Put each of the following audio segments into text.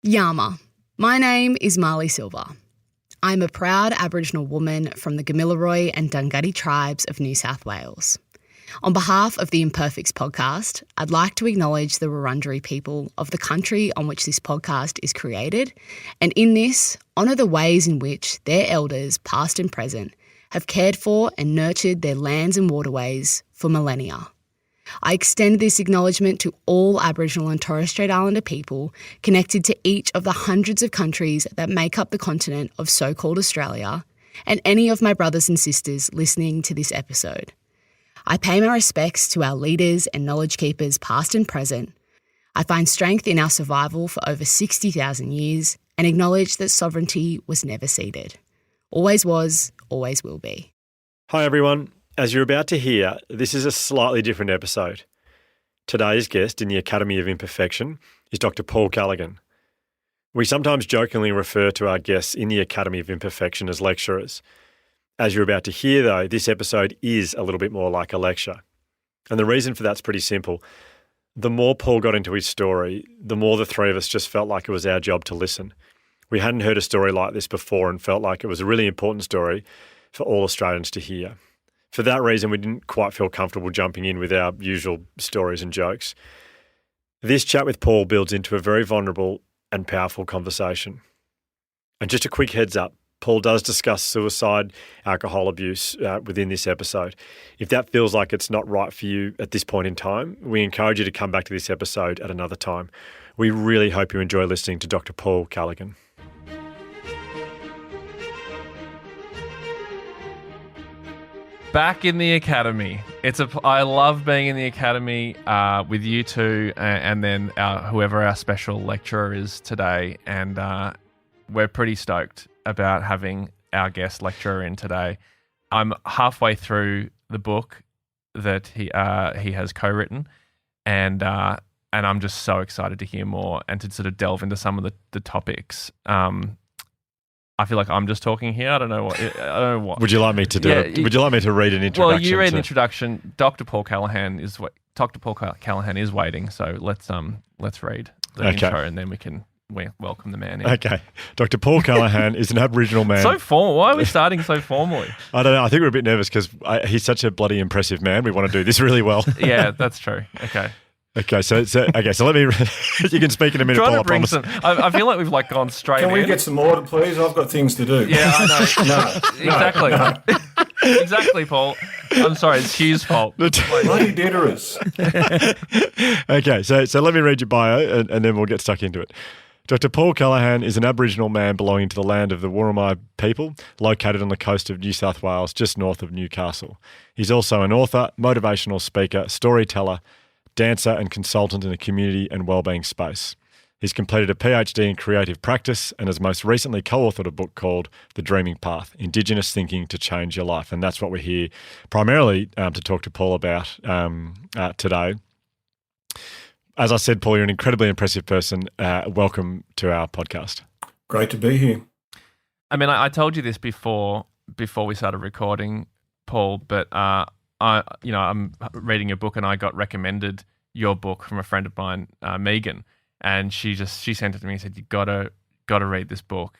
Yama. My name is Marley Silver. I'm a proud Aboriginal woman from the Gamilaroi and Dunghutti tribes of New South Wales. On behalf of the Imperfects podcast, I'd like to acknowledge the Wurundjeri people of the country on which this podcast is created, and in this, honour the ways in which their elders, past and present, have cared for and nurtured their lands and waterways for millennia. I extend this acknowledgement to all Aboriginal and Torres Strait Islander people connected to each of the hundreds of countries that make up the continent of so-called Australia, and any of my brothers and sisters listening to this episode. I pay my respects to our leaders and knowledge keepers past and present. I find strength in our survival for over 60,000 years and acknowledge that sovereignty was never ceded. Always was, always will be. Hi everyone. As you're about to hear, this is a slightly different episode. Today's guest in the Academy of Imperfection is Dr. Paul Callaghan. We sometimes jokingly refer to our guests in the Academy of Imperfection as lecturers. As you're about to hear though, this episode is a little bit more like a lecture. And the reason for that's pretty simple. The more Paul got into his story, the more the three of us just felt like it was our job to listen. We hadn't heard a story like this before and felt like it was a really important story for all Australians to hear. For that reason, we didn't quite feel comfortable jumping in with our usual stories and jokes. This chat with Paul builds into a very vulnerable and powerful conversation. And just a quick heads up, Paul does discuss suicide, alcohol abuse within this episode. If that feels like it's not right for you at this point in time, we encourage you to come back to this episode at another time. We really hope you enjoy listening to Dr. Paul Callaghan. Back in the Academy. I love being in the Academy with you two and then whoever our special lecturer is today. And we're pretty stoked about having our guest lecturer in today. I'm halfway through the book that he has co-written, and I'm just so excited to hear more and to sort of delve into some of the topics. I feel like I'm just talking here. I don't know what. Would you like me to do it? Would you like me to read an introduction? Well, you read an introduction. Dr. Paul Callaghan is waiting. So let's read the intro and then we can welcome the man in. Okay. Dr. Paul Callaghan is an Aboriginal man. So formal. Why are we starting so formally? I don't know. I think we're a bit nervous because he's such a bloody impressive man. We want to do this really well. Yeah, that's true. Okay. So let me. You can speak in a minute, Paul. I promise. I feel like we've gone straight. Can we get some order, please? I've got things to do. Yeah, I know. Exactly. Exactly, Paul. I'm sorry, it's Hugh's fault. Bloody debtors. Okay, so let me read your bio and then we'll get stuck into it. Dr. Paul Callaghan is an Aboriginal man belonging to the land of the Wurundjeri people, located on the coast of New South Wales, just north of Newcastle. He's also an author, motivational speaker, storyteller, dancer and consultant in the community and wellbeing space. He's completed a PhD in creative practice and has most recently co-authored a book called The Dreaming Path, Indigenous Thinking to Change Your Life. And that's what we're here primarily to talk to Paul about today. As I said, Paul, you're an incredibly impressive person. Welcome to our podcast. Great to be here. I mean, I told you this before we started recording, Paul, but I'm reading your book and I got recommended your book from a friend of mine, Megan, and she sent it to me and said, you gotta read this book.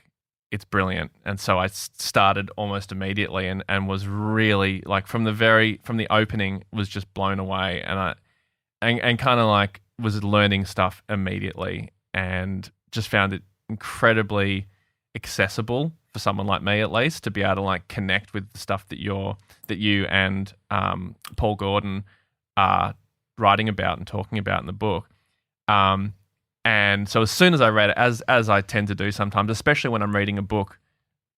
It's brilliant. And so I started almost immediately and was really like from the opening was just blown away and kind of like was learning stuff immediately and just found it incredibly accessible for someone like me, at least, to be able to like connect with the stuff that you and Paul Gordon are writing about and talking about in the book. And so as soon as I read it, as I tend to do sometimes, especially when I'm reading a book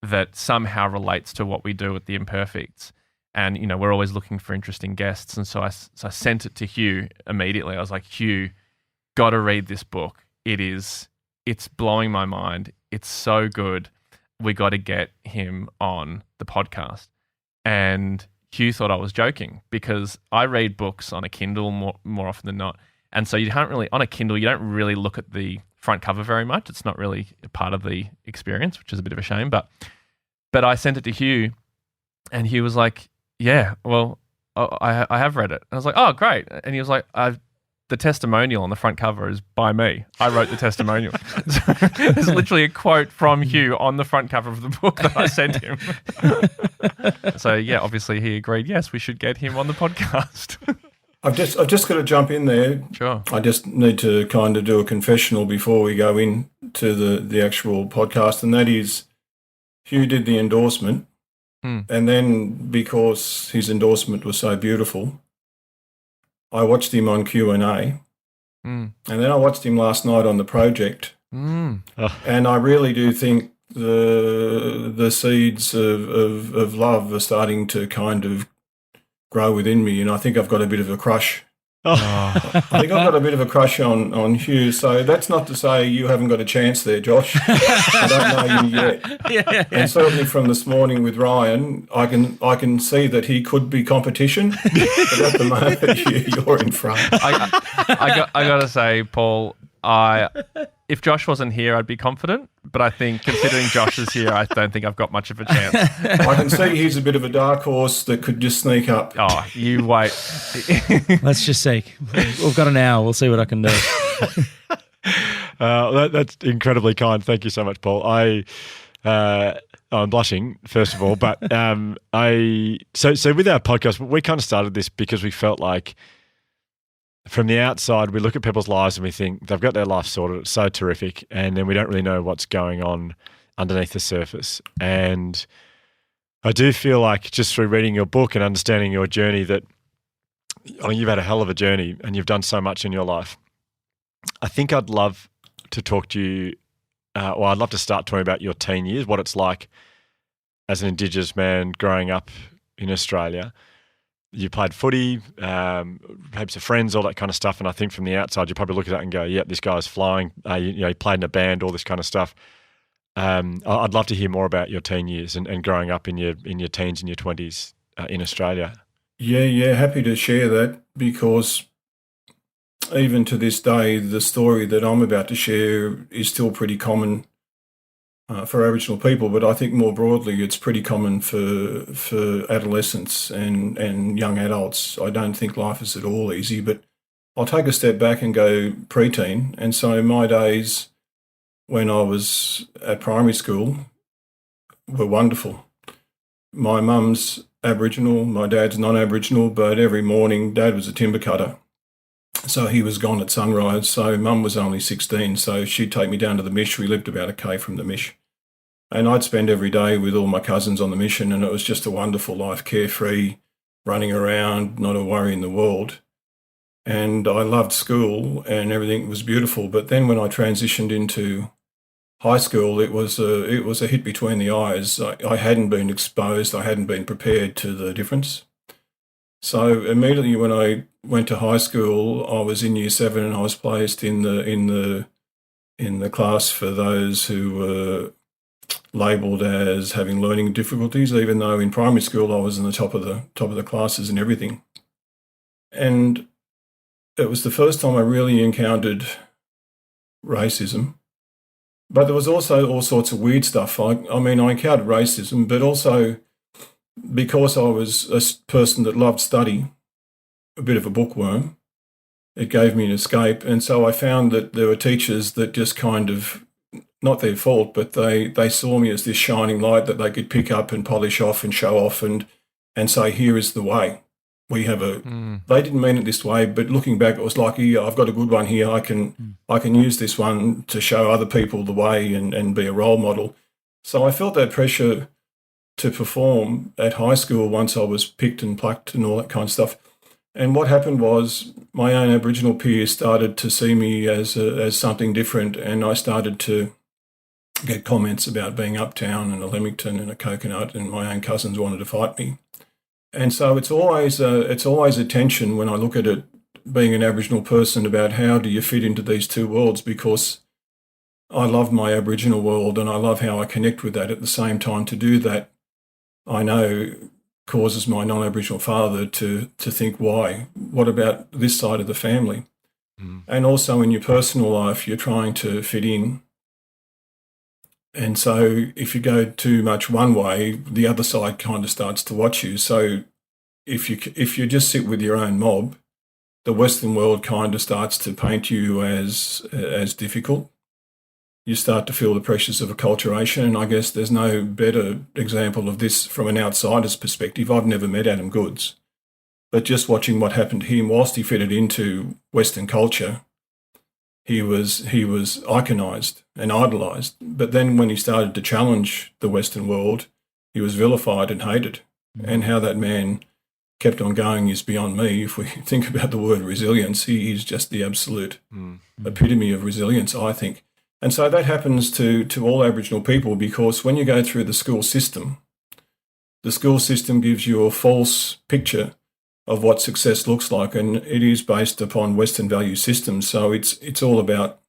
that somehow relates to what we do at the Imperfects, and we're always looking for interesting guests, and so I sent it to Hugh immediately. I was like, Hugh, got to read this book. It's blowing my mind. It's so good. We got to get him on the podcast. And Hugh thought I was joking because I read books on a Kindle more often than not. And so you can't really, on a Kindle, you don't really look at the front cover very much. It's not really a part of the experience, which is a bit of a shame. But I sent it to Hugh and Hugh was like, yeah, well, I have read it. And I was like, oh, great. And he was like, the testimonial on the front cover is by me. I wrote the testimonial. So there's literally a quote from Hugh on the front cover of the book that I sent him. So yeah, obviously he agreed, yes, we should get him on the podcast. I've just got to jump in there. Sure. I just need to kind of do a confessional before we go into the actual podcast, and that is Hugh did the endorsement, and then because his endorsement was so beautiful, I watched him on Q&A, and then I watched him last night on the project, and I really do think the seeds of love are starting to kind of grow within me, and I think I've got a bit of a crush. I think I've got a bit of a crush on Hugh, so that's not to say you haven't got a chance there, Josh. I don't know you yet. Yeah. And certainly from this morning with Ryan, I can see that he could be competition, but at the moment you're in front. I got to say, Paul, if Josh wasn't here, I'd be confident. But I think considering Josh is here, I don't think I've got much of a chance. I can see he's a bit of a dark horse that could just sneak up. Oh, you wait. Let's just see. We've got an hour. We'll see what I can do. That's incredibly kind. Thank you so much, Paul. I'm blushing, first of all, but so with our podcast, we kind of started this because we felt like from the outside, we look at people's lives and we think they've got their life sorted. It's so terrific. And then we don't really know what's going on underneath the surface. And I do feel like just through reading your book and understanding your journey that, I mean, you've had a hell of a journey and you've done so much in your life. I think I'd love to talk to you, I'd love to start talking about your teen years, what it's like as an Indigenous man growing up in Australia. You played footy, heaps of friends, all that kind of stuff. And I think from the outside, you probably look at that and go, "Yep, this guy's flying." He played in a band, all this kind of stuff. I'd love to hear more about your teen years and growing up in your teens and your 20s in Australia. Yeah, happy to share that, because even to this day, the story that I'm about to share is still pretty common for Aboriginal people, but I think more broadly it's pretty common for adolescents and young adults. I don't think life is at all easy, but I'll take a step back and go preteen. And so my days when I was at primary school were wonderful. My mum's Aboriginal, my dad's non-Aboriginal, but every morning Dad was a timber cutter. So he was gone at sunrise. So Mum was only 16, so she'd take me down to the Mish. We lived about a K from the Mish. And I'd spend every day with all my cousins on the mission, and it was just a wonderful life, carefree, running around, not a worry in the world. And I loved school and everything was beautiful. But then when I transitioned into high school, it was a hit between the eyes. I hadn't been exposed. I hadn't been prepared to the difference. So immediately when I went to high school, I was in Year 7 and I was placed in the class for those who were labelled as having learning difficulties, even though in primary school I was in the top of the classes and everything. And it was the first time I really encountered racism. But there was also all sorts of weird stuff. I encountered racism, but also because I was a person that loved study, a bit of a bookworm, it gave me an escape. And so I found that there were teachers that just kind of, not their fault, but they saw me as this shining light that they could pick up and polish off and show off and say, here is the way. We have They didn't mean it this way, but looking back, it was like, yeah, I've got a good one here. I can use this one to show other people the way and be a role model. So I felt that pressure to perform at high school once I was picked and plucked and all that kind of stuff. And what happened was my own Aboriginal peers started to see me as something different, and I started to get comments about being uptown and a Leamington and a coconut, and my own cousins wanted to fight me. And so it's always a tension when I look at it, being an Aboriginal person, about how do you fit into these two worlds, because I love my Aboriginal world and I love how I connect with that. At the same time, to do that, I know causes my non-Aboriginal father to think, why? What about this side of the family? And also in your personal life, you're trying to fit in. And so if you go too much one way, the other side kind of starts to watch you. So if you just sit with your own mob, the Western world kind of starts to paint you as difficult. You start to feel the pressures of acculturation, and I guess there's no better example of this from an outsider's perspective. I've never met Adam Goodes, but just watching what happened to him whilst he fitted into Western culture, he was iconised and idolised. But then when he started to challenge the Western world, he was vilified and hated. And how that man kept on going is beyond me. If we think about the word resilience, he is just the absolute epitome of resilience, I think. And so that happens to all Aboriginal people, because when you go through the school system gives you a false picture of what success looks like, and it is based upon Western value systems. So it's all about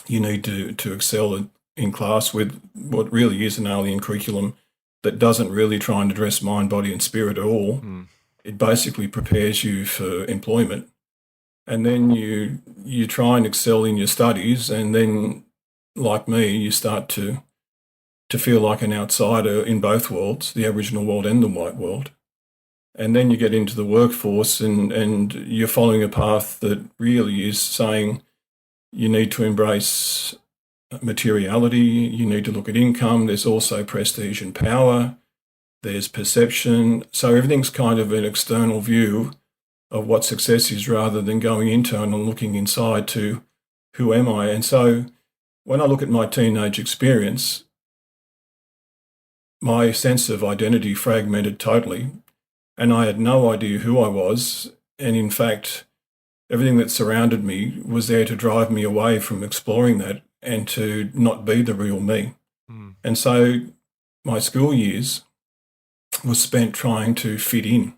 you need to excel in class with what really is an alien curriculum that doesn't really try and address mind, body and spirit at all. It basically prepares you for employment. And then you try and excel in your studies, and then, like me, you start to feel like an outsider in both worlds, the Aboriginal world and the white world. And then you get into the workforce and you're following a path that really is saying you need to embrace materiality, you need to look at income, there's also prestige and power, there's perception. So everything's kind of an external view of what success is rather than going internal and looking inside to who am I. And so when I look at my teenage experience, my sense of identity fragmented totally, and I had no idea who I was. And in fact, everything that surrounded me was there to drive me away from exploring that and to not be the real me. And so my school years was spent trying to fit in.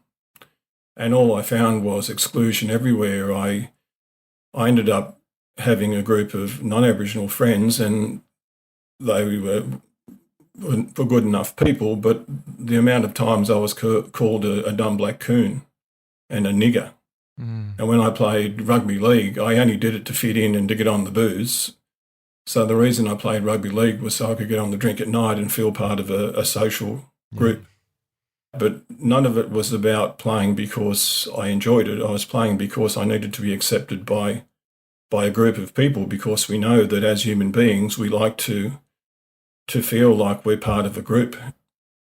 And all I found was exclusion everywhere. I ended up having a group of non-Aboriginal friends, and they were good enough people, but the amount of times I was called a dumb black coon and a nigger. And when I played rugby league, I only did it to fit in and to get on the booze. So the reason I played rugby league was so I could get on the drink at night and feel part of a social group. But none of it was about playing because I enjoyed it. I was playing because I needed to be accepted by a group of people, because we know that as human beings, we like to feel like we're part of a group.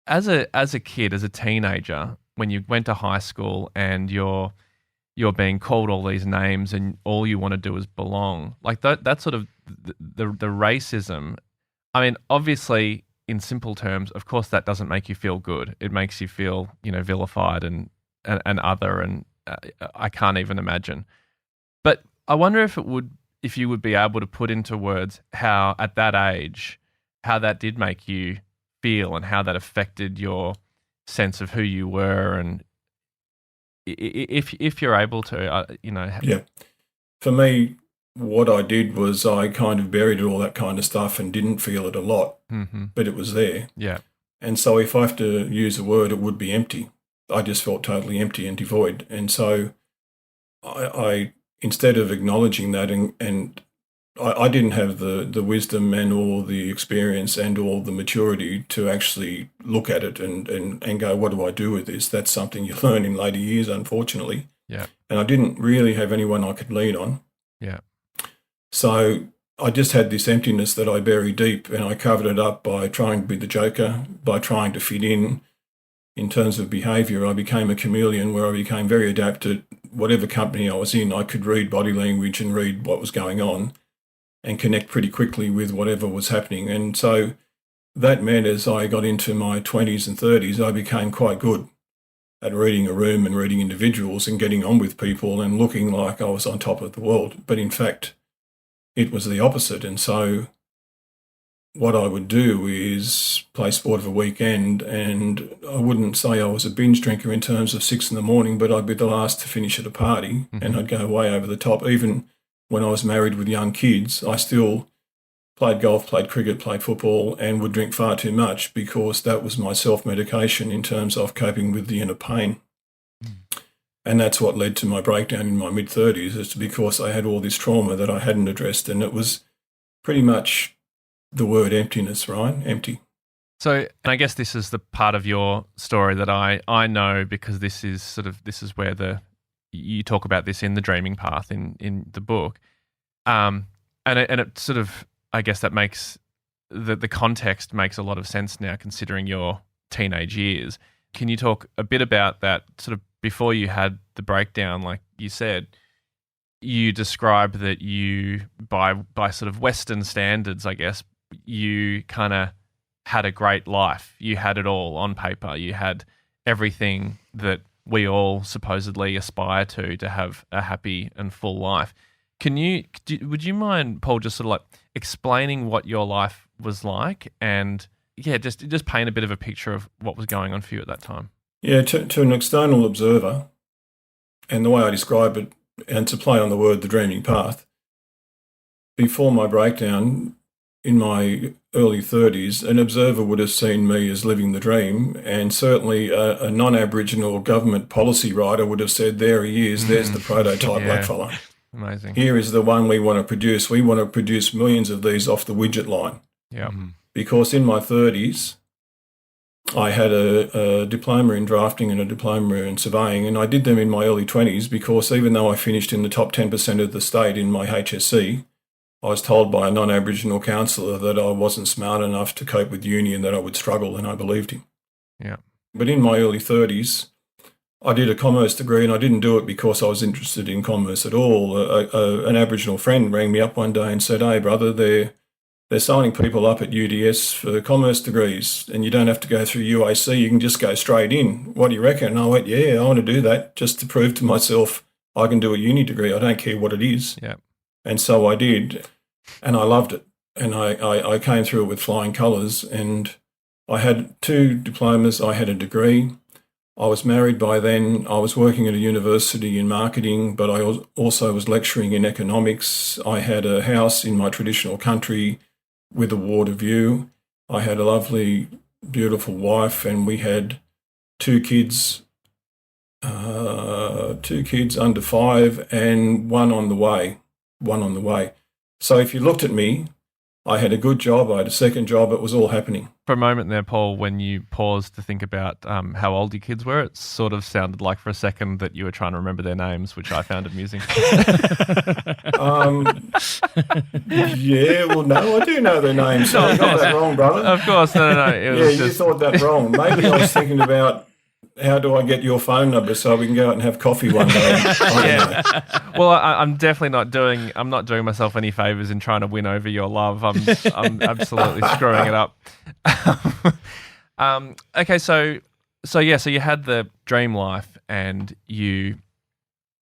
As a kid, as a teenager, when you went to high school and you're being called all these names and all you want to do is belong, like that sort of the racism. I mean, obviously, in simple terms, of course, that doesn't make you feel good. It makes you feel, vilified and other, and I can't even imagine. But I wonder if you would be able to put into words how at that age, how that did make you feel and how that affected your sense of who you were, and if you're able to, Yeah. For me, what I did was I kind of buried all that kind of stuff and didn't feel it a lot, but it was there. Yeah. And so if I have to use a word, it would be empty. I just felt totally empty and devoid. And so I instead of acknowledging that, and I didn't have the wisdom and all the experience and all the maturity to actually look at it and go, what do I do with this? That's something you learn in later years, unfortunately. Yeah. And I didn't really have anyone I could lean on. Yeah. So I just had this emptiness that I buried deep, and I covered it up by trying to be the joker, by trying to fit in. In terms of behaviour, I became a chameleon where I became very adapted. Whatever company I was in, I could read body language and read what was going on and connect pretty quickly with whatever was happening. And so that meant as I got into my 20s and 30s, I became quite good at reading a room and reading individuals and getting on with people and looking like I was on top of the world. But in fact, it was the opposite. And so what I would do is play sport of a weekend, and I wouldn't say I was a binge drinker in terms of 6 a.m, but I'd be the last to finish at a party, and I'd go way over the top. Even when I was married with young kids, I still played golf, played cricket, played football, and would drink far too much because that was my self-medication in terms of coping with the inner pain. And that's what led to my breakdown in my mid-30s, is because I had all this trauma that I hadn't addressed, and it was pretty much the word emptiness, right? Empty. So, and I guess this is the part of your story that I know, because this is where the you talk about this in the Dreaming Path in the book, and it sort of, I guess that makes the context makes a lot of sense now, considering your teenage years. Can you talk a bit about that sort of before you had the breakdown? Like you said, you described that you, by sort of Western standards, I guess, you kind of had a great life. You had it all on paper. You had everything that we all supposedly aspire to have a happy and full life. Would you mind, Paul, just sort of like explaining what your life was like, and just paint a bit of a picture of what was going on for you at that time? Yeah, to an external observer, and the way I describe it, and to play on the word the dreaming path, before my breakdown in my early 30s, an observer would have seen me as living the dream, and certainly a non-Aboriginal government policy writer would have said, there he is, there's the prototype blackfella. Amazing. Here is the one we want to produce. We want to produce millions of these off the widget line. Yeah. Because in my 30s, I had a diploma in drafting and a diploma in surveying, and I did them in my early 20s because even though I finished in the top 10% of the state in my HSC, I was told by a non-Aboriginal counsellor that I wasn't smart enough to cope with uni and that I would struggle, and I believed him. Yeah. But in my early 30s, I did a commerce degree, and I didn't do it because I was interested in commerce at all. An Aboriginal friend rang me up one day and said, hey, brother, they're signing people up at UDS for commerce degrees, and you don't have to go through UAC. You can just go straight in. What do you reckon? And I went, yeah, I want to do that just to prove to myself I can do a uni degree. I don't care what it is. Yeah. And so I did, and I loved it. And I came through it with flying colours, and I had 2 diplomas. I had a degree. I was married by then. I was working at a university in marketing, but I also was lecturing in economics. I had a house in my traditional country with a water view. I had a lovely, beautiful wife, and we had 2 kids, 2 kids under 5 and one on the way. So if you looked at me, I had a good job. I had a second job. It was all happening. For a moment there, Paul, when you paused to think about how old your kids were, it sort of sounded like for a second that you were trying to remember their names, which I found amusing. Yeah, well, no, I do know their names. So you got that wrong, brother. Of course, no. You thought that wrong. Maybe I was thinking about how do I get your phone number so we can go out and have coffee one day. I don't know. Well, I'm definitely not doing myself any favors in trying to win over your love. I'm absolutely screwing it up. Okay, so you had the dream life, and you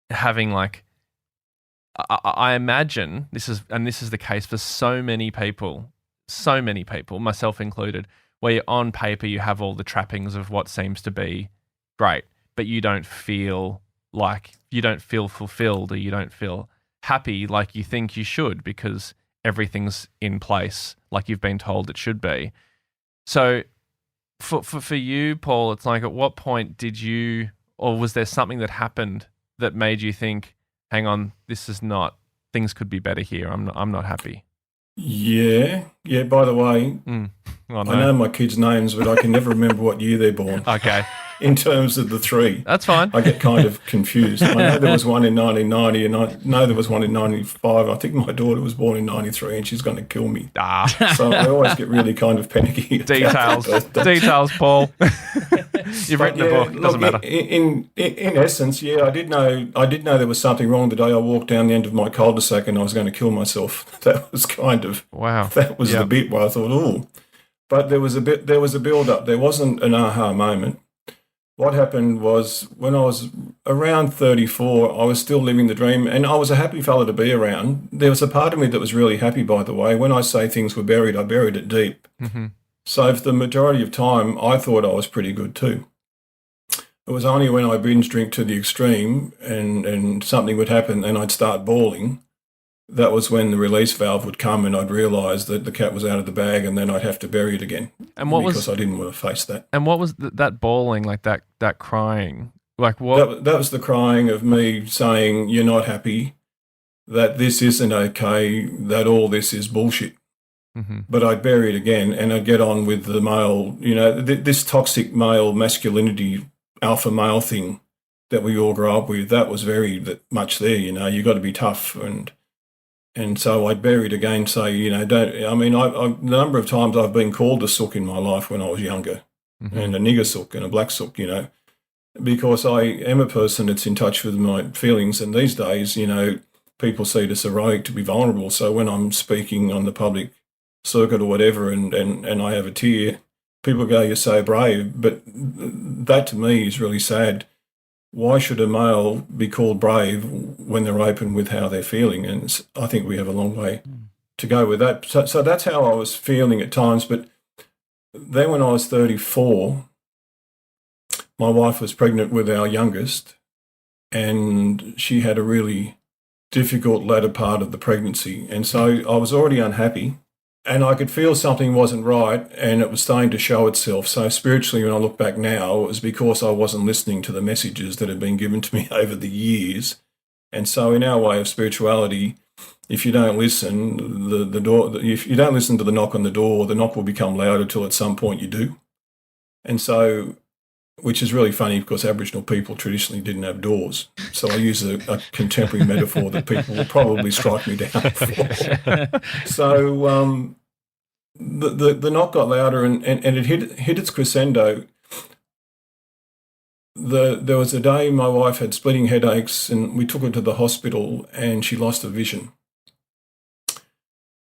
having like, I imagine this is the case for so many people, myself included, where on paper you have all the trappings of what seems to be great, but you don't feel fulfilled, or you don't feel happy like you think you should because everything's in place like you've been told it should be. So for you, Paul, it's like, at what point did you, or was there something that happened that made you think, hang on, things could be better here. I'm not happy. Yeah. By the way, Oh, no. I know my kids' names, but I can never remember what year they're born. Okay. In terms of the 3. That's fine. I get kind of confused. I know there was one in 1990, and I know there was one in 95. I think my daughter was born in 93, and she's going to kill me. So I always get really kind of panicky. Details, Paul. You've written the book. It doesn't matter. In essence, yeah, I did know there was something wrong the day I walked down the end of my cul-de-sac and I was going to kill myself. That was kind of wow. That was the bit where I thought, oh, but there was a build-up. There wasn't an aha moment. What happened was, when I was around 34, I was still living the dream, and I was a happy fella to be around. There was a part of me that was really happy, by the way. When I say things were buried, I buried it deep. Mm-hmm. So for the majority of time, I thought I was pretty good too. It was only when I binge drink to the extreme and something would happen and I'd start bawling, that was when the release valve would come, and I'd realise that the cat was out of the bag, and then I'd have to bury it again. And because I didn't want to face that. And what was that bawling, like that crying? Like what? That was the crying of me saying, you're not happy, that this isn't okay, that all this is bullshit. Mm-hmm. But I'd bury it again, and I'd get on with the male, this toxic male masculinity, alpha male thing that we all grow up with, that was very much there. You got to be tough, and so I buried again. Say, don't. I mean, the number of times I've been called a sook in my life when I was younger, and a nigger sook and a black sook, because I am a person that's in touch with my feelings. And these days, people see it as heroic to be vulnerable. So when I'm speaking on the public circuit or whatever, and I have a tear, people go, "You're so brave," but that to me is really sad. Why should a male be called brave when they're open with how they're feeling? And I think we have a long way to go with that. So that's how I was feeling at times. But then when I was 34, my wife was pregnant with our youngest, and she had a really difficult latter part of the pregnancy. And so I was already unhappy, and I could feel something wasn't right, and it was starting to show itself. So spiritually, when I look back now, it was because I wasn't listening to the messages that had been given to me over the years. And so in our way of spirituality, if you don't listen, the door, if you don't listen to the knock on the door, the knock will become louder till at some point you do. And so, which is really funny because Aboriginal people traditionally didn't have doors. So I use a contemporary metaphor that people will probably strike me down for. So the knock got louder and it hit its crescendo. There was a day my wife had splitting headaches, and we took her to the hospital, and she lost her vision.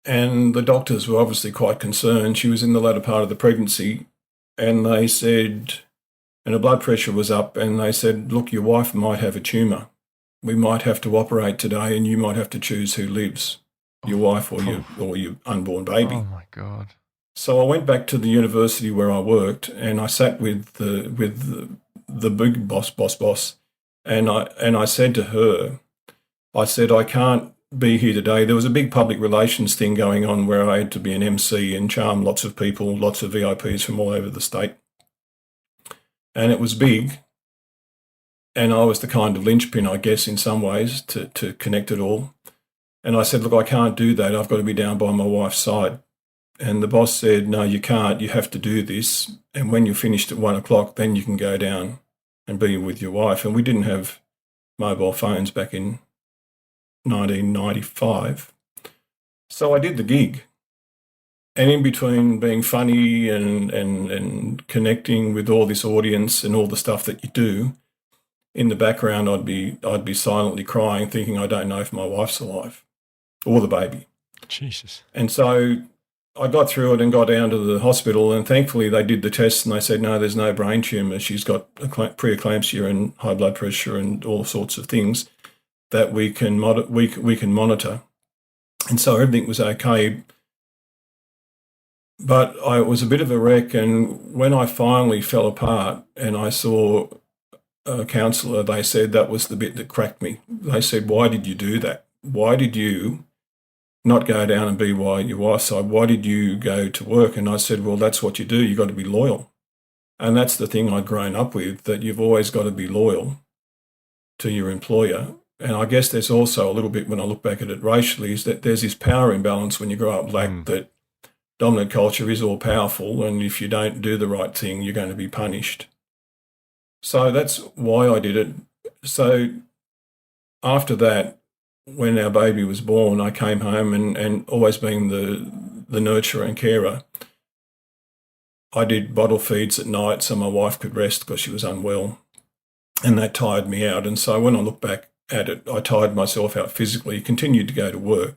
And the doctors were obviously quite concerned. She was in the latter part of the pregnancy, and they said, and her blood pressure was up, and they said, "Look, your wife might have a tumour. We might have to operate today, and you might have to choose who lives, your wife or your unborn baby." Oh my God! So I went back to the university where I worked, and I sat with the big boss, and I said to her, I can't be here today. There was a big public relations thing going on where I had to be an MC and charm lots of people, lots of VIPs from all over the state. And it was big, and I was the kind of linchpin, I guess, in some ways to connect it all. And I said, "Look, I can't do that. I've got to be down by my wife's side." And the boss said, "No, you can't. You have to do this. And when you're finished at 1 o'clock, then you can go down and be with your wife." And we didn't have mobile phones back in 1995. So I did the gig. And in between being funny and connecting with all this audience and all the stuff that you do, in the background I'd be silently crying, thinking I don't know if my wife's alive or the baby. Jesus. And so I got through it and got down to the hospital, and thankfully they did the tests and they said, "No, there's no brain tumour. She's got preeclampsia and high blood pressure and all sorts of things that we can monitor." And so everything was okay. But I was a bit of a wreck, and when I finally fell apart and I saw a counsellor, they said that was the bit that cracked me. They said, "Why did you do that? Why did you not go down and be by your wife's side? Why did you go to work?" And I said, "Well, that's what you do. You've got to be loyal." And that's the thing I'd grown up with, that you've always got to be loyal to your employer. And I guess there's also a little bit, when I look back at it racially, is that there's this power imbalance when you grow up black, that dominant culture is all powerful, and if you don't do the right thing, you're going to be punished. So that's why I did it. So after that, when our baby was born, I came home and always being the nurturer and carer, I did bottle feeds at night so my wife could rest because she was unwell, and that tired me out. And so when I look back at it, I tired myself out physically, continued to go to work.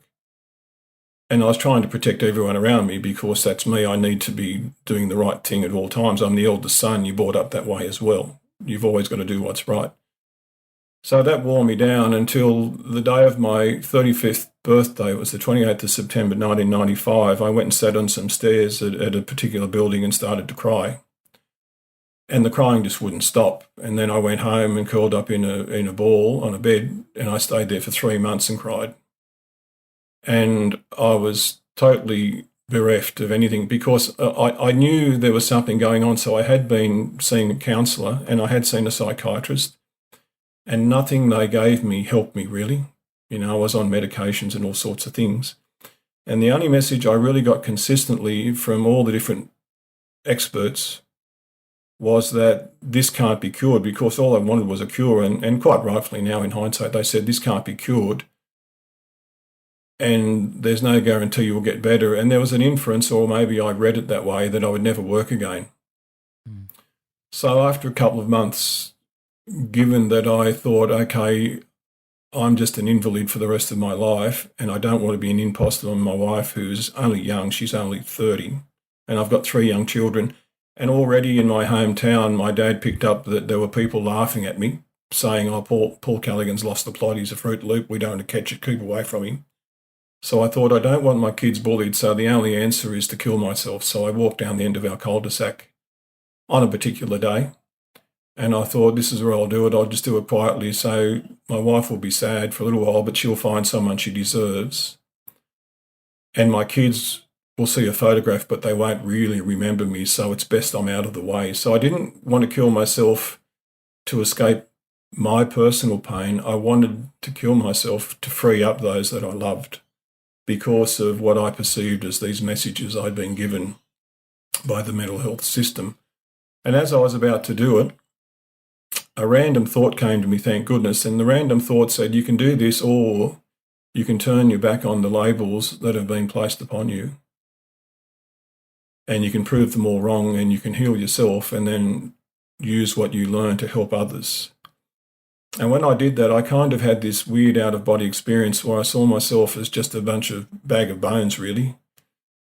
And I was trying to protect everyone around me because that's me. I need to be doing the right thing at all times. I'm the eldest son. You're brought up that way as well. You've always got to do what's right. So that wore me down until the day of my 35th birthday. It was the 28th of September 1995. I went and sat on some stairs at a particular building and started to cry. And the crying just wouldn't stop. And then I went home and curled up in a ball on a bed, and I stayed there for 3 months and cried. And I was totally bereft of anything because I knew there was something going on. So I had been seeing a counsellor and I had seen a psychiatrist, and nothing they gave me helped me really. I was on medications and all sorts of things. And the only message I really got consistently from all the different experts was that this can't be cured, because all I wanted was a cure. And quite rightfully now in hindsight, they said this can't be cured and there's no guarantee you'll get better. And there was an inference, or maybe I read it that way, that I would never work again. Mm. So after a couple of months, given that I thought, okay, I'm just an invalid for the rest of my life and I don't want to be an imposter on my wife, who's only young, she's only 30, and I've got 3 young children. And already in my hometown, my dad picked up that there were people laughing at me, saying, oh, Paul Callaghan's lost the plot, he's a Fruit Loop, we don't want to catch it, keep away from him. So I thought, I don't want my kids bullied, so the only answer is to kill myself. So I walked down the end of our cul-de-sac on a particular day, and I thought, this is where I'll do it. I'll just do it quietly, so my wife will be sad for a little while, but she'll find someone she deserves. And my kids will see a photograph, but they won't really remember me, so it's best I'm out of the way. So I didn't want to kill myself to escape my personal pain. I wanted to kill myself to free up those that I loved, because of what I perceived as these messages I'd been given by the mental health system. And as I was about to do it, a random thought came to me, thank goodness, and the random thought said, you can do this, or you can turn your back on the labels that have been placed upon you, and you can prove them all wrong, and you can heal yourself and then use what you learn to help others. And when I did that, I kind of had this weird out-of-body experience where I saw myself as just a bag of bones, really.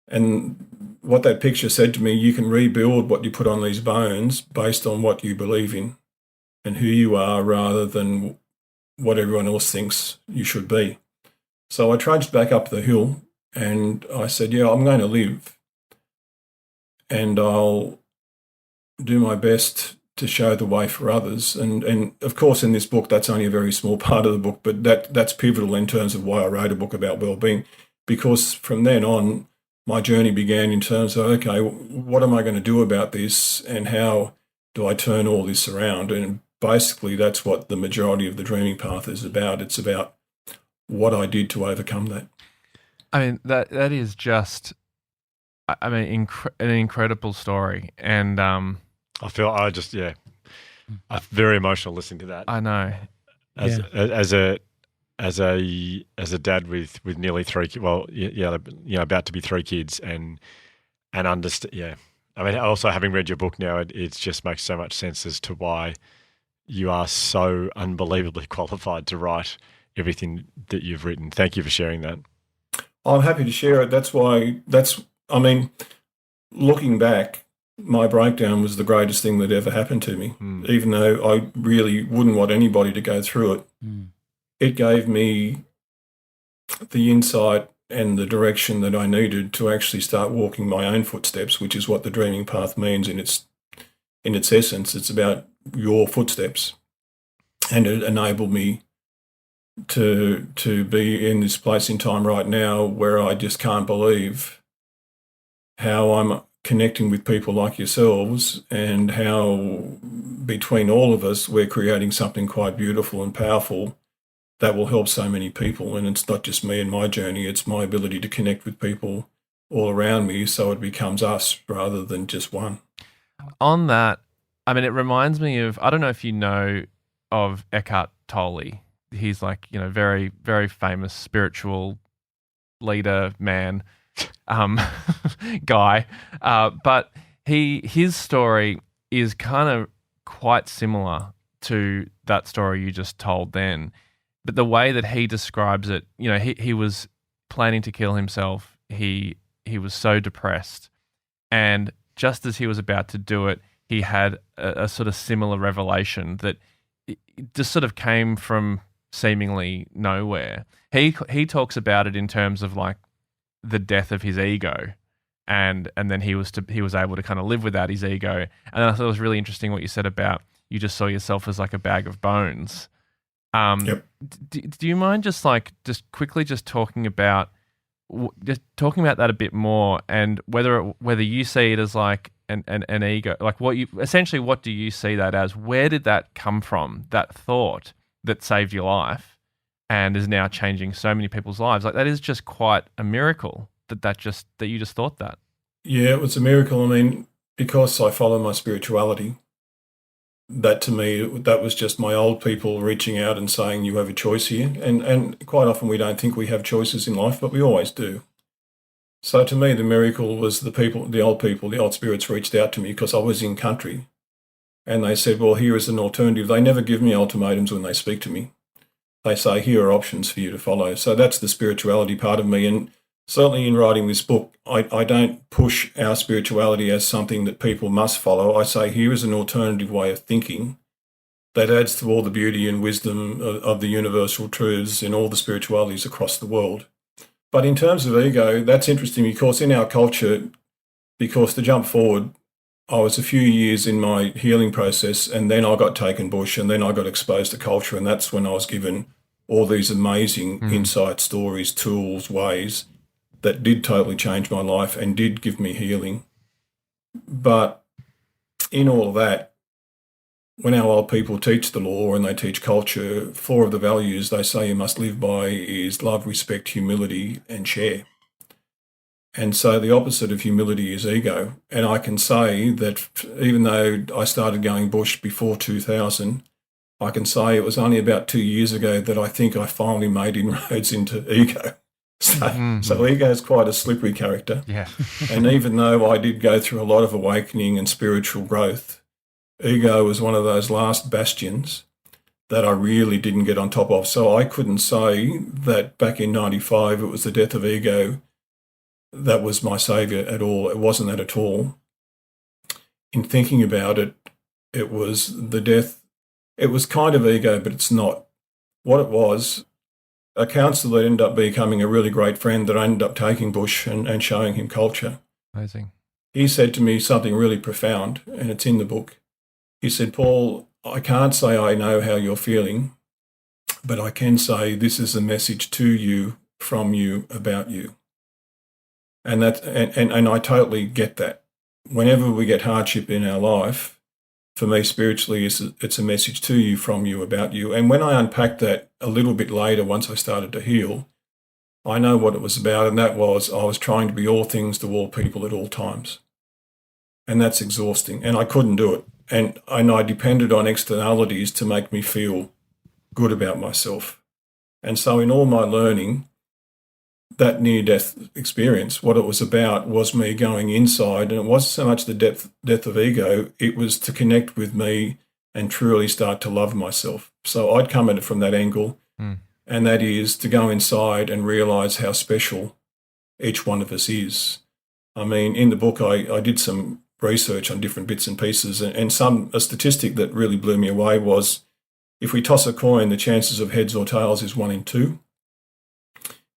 And what that picture said to me, you can rebuild what you put on these bones based on what you believe in and who you are, rather than what everyone else thinks you should be. So I trudged back up the hill and I said, yeah, I'm going to live, and I'll do my best to show the way for others. And of course, in this book, that's only a very small part of the book, but that's pivotal in terms of why I wrote a book about wellbeing, because from then on, my journey began in terms of, okay, what am I going to do about this, and how do I turn all this around? And basically, that's what the majority of the Dreaming Path is about. It's about what I did to overcome that. I mean, that is just, I mean, an incredible story. And I'm very emotional listening to that. I know. As a dad with nearly 3 kids, about to be 3 kids, and understand. Yeah, I mean, also having read your book now, it just makes so much sense as to why you are so unbelievably qualified to write everything that you've written. Thank you for sharing that. I'm happy to share it. Looking back, my breakdown was the greatest thing that ever happened to me, even though I really wouldn't want anybody to go through it. It gave me the insight and the direction that I needed to actually start walking my own footsteps, which is what the Dreaming Path means in its essence. It's about your footsteps, and it enabled me to be in this place in time right now where I just can't believe how I'm connecting with people like yourselves, and how between all of us we're creating something quite beautiful and powerful that will help so many people. And it's not just me and my journey, it's my ability to connect with people all around me, so it becomes us rather than just one. On that, I mean, it reminds me of, I don't know if you know of Eckhart Tolle. He's like, very, very famous spiritual leader, man, guy. But his story is kind of quite similar to that story you just told then. But the way that he describes it, he was planning to kill himself. He was so depressed. And just as he was about to do it, he had a sort of similar revelation that it just sort of came from seemingly nowhere. He talks about it in terms of like the death of his ego, and then he was able to kind of live without his ego. And I thought it was really interesting what you said about you just saw yourself as like a bag of bones. Yep. Do you mind just quickly talking about that a bit more, and whether you see it as like an ego, like what do you see that as? Where did that come from? That thought that saved your life and is now changing so many people's lives. Like that is just quite a miracle that you just thought that. Yeah, it was a miracle. I mean, because I follow my spirituality, that to me, that was just my old people reaching out and saying, you have a choice here. And quite often we don't think we have choices in life, but we always do. So to me, the miracle was the old spirits reached out to me because I was in country. And they said, well, here is an alternative. They never give me ultimatums when they speak to me. They say, here are options for you to follow. So that's the spirituality part of me. And certainly in writing this book, I don't push our spirituality as something that people must follow. I say, here is an alternative way of thinking that adds to all the beauty and wisdom of the universal truths in all the spiritualities across the world. But in terms of ego, that's interesting because in our culture, because to jump forward, I was a few years in my healing process and then I got taken bush and then I got exposed to culture, and that's when I was given all these amazing insight stories, tools, ways that did totally change my life and did give me healing. But in all of that, when our old people teach the law and they teach culture, 4 of the values they say you must live by is love, respect, humility, and share. And so the opposite of humility is ego. And I can say that even though I started going bush before 2000, I can say it was only about 2 years ago that I think I finally made inroads into ego. So ego is quite a slippery character. Yeah. And even though I did go through a lot of awakening and spiritual growth, ego was one of those last bastions that I really didn't get on top of. So I couldn't say that back in 95 it was the death of ego that was my saviour at all. It wasn't that at all. In thinking about it, it was the death. It was kind of ego, but it's not. What it was, a counsellor that ended up becoming a really great friend that I ended up taking bush and showing him culture. Amazing. He said to me something really profound, and it's in the book. He said, Paul, I can't say I know how you're feeling, but I can say this is a message to you, from you, about you. And I totally get that. Whenever we get hardship in our life, for me spiritually, it's a message to you, from you, about you. And when I unpacked that a little bit later, once I started to heal, I know what it was about, and that was I was trying to be all things to all people at all times. And that's exhausting, and I couldn't do it. And I depended on externalities to make me feel good about myself. And so in all my learning, that near-death experience, what it was about was me going inside, and it wasn't so much the death of ego, it was to connect with me and truly start to love myself. So I'd come at it from that angle, and that is to go inside and realise how special each one of us is. I mean, in the book I did some research on different bits and pieces, and a statistic that really blew me away was if we toss a coin, the chances of heads or tails is 1 in 2.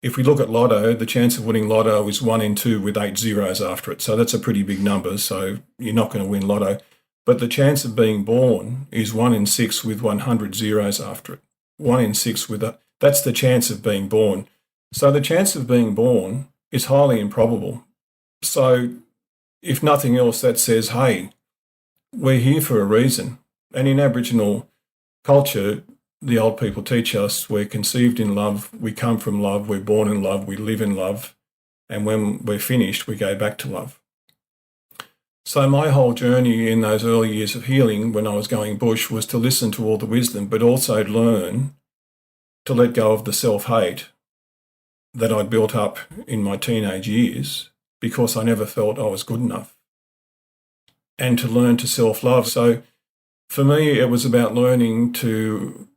If we look at lotto, the chance of winning lotto is 1 in 2 with 8 zeros after it. So that's a pretty big number. So you're not going to win lotto. But the chance of being born is 1 in 6 with 100 zeros after it. 1 in 6 that's the chance of being born. So the chance of being born is highly improbable. So if nothing else, that says, hey, we're here for a reason. And in Aboriginal culture, the old people teach us we're conceived in love, we come from love, we're born in love, we live in love, and when we're finished, we go back to love. So my whole journey in those early years of healing when I was going bush was to listen to all the wisdom, but also learn to let go of the self-hate that I built up in my teenage years because I never felt I was good enough, and to learn to self-love. So for me, it was about learning to